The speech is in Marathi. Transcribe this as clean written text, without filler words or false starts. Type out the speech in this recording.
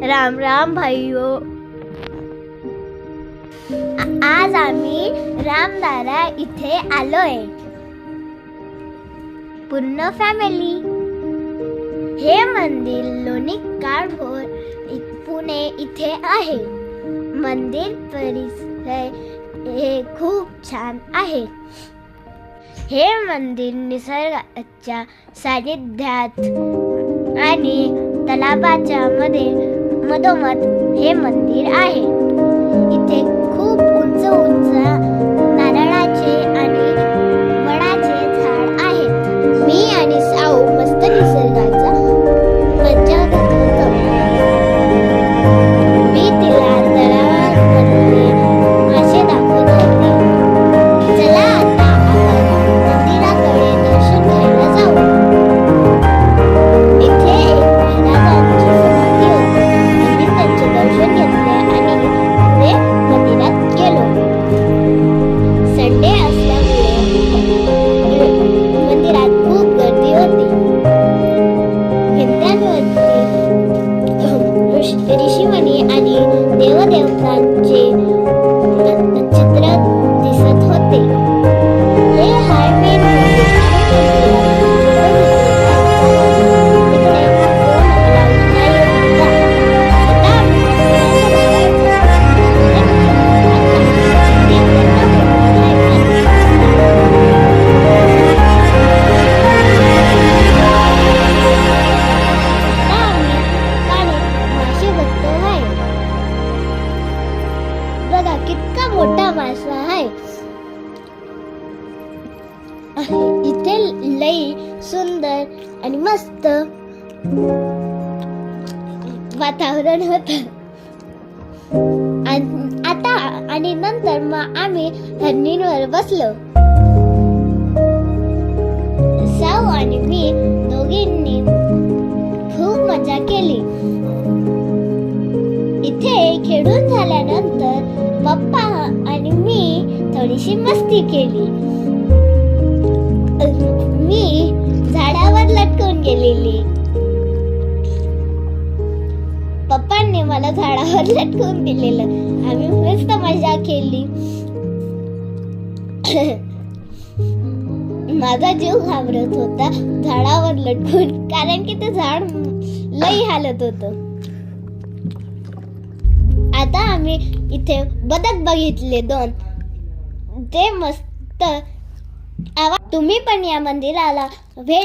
राम राम भाइयों, आज आम्ही रामदारा इथे आलोय, पूर्ण फॅमिली। हे मंदिर लोणी काळभोर पुणे इथे आहे। मंदिर परिसर हे खूप छान आहे। हे मंदिर निसर्गाच्या सानिध्यात आणि तलावाच्या मधोमध हे मंदिर आहे। इथे खूप उंच उंच नारळाचे आणि वडाचे झाड आहेत। मी आणि साऊ मस्त निसर्गाचा मजा घेत होतो। मी तिला तलावामध्ये मासे दाखवत होते। चला आता आपण मंदिराकडे दर्शन घ्यायला जाऊ। इथे एक महाराजांची समाधी होती। आम्ही त्यांचे दर्शन घेतले आणि पुढे मंदिरात गेलो। संडे असल्यामुळे मंदिरात खूप गर्दी होती। भिंत्यांवरती ऋषीमुनी आणि देवदेवतांचे चित्र दिसत होते। हे हाय मेन मंदिर। बघा कितना मोठा मासा आहे। इथे लई सुंदर आणि मस्त वातावरण होतं। आणि नंतर मग आम्ही हरणींवर बसलो। साऊ आणि मी दोघींनी खूप मजा केली। इथे खेळून झाल्यानंतर पप्पा आणि मी थोडीशी मस्ती केली। मी झाडावर लटकून गेलेली। पप्पांनी मला झाडावर लटकून दिलेलं। आम्ही मस्त मजा केली। माझा जीव घाबरत होता झाडावर लटकून, कारण की ते झाड लई हालत होतं। आता आम्ही इथे बदक बघितले 2, ते मस्त। तुम्ही पण या मंदिराला भेट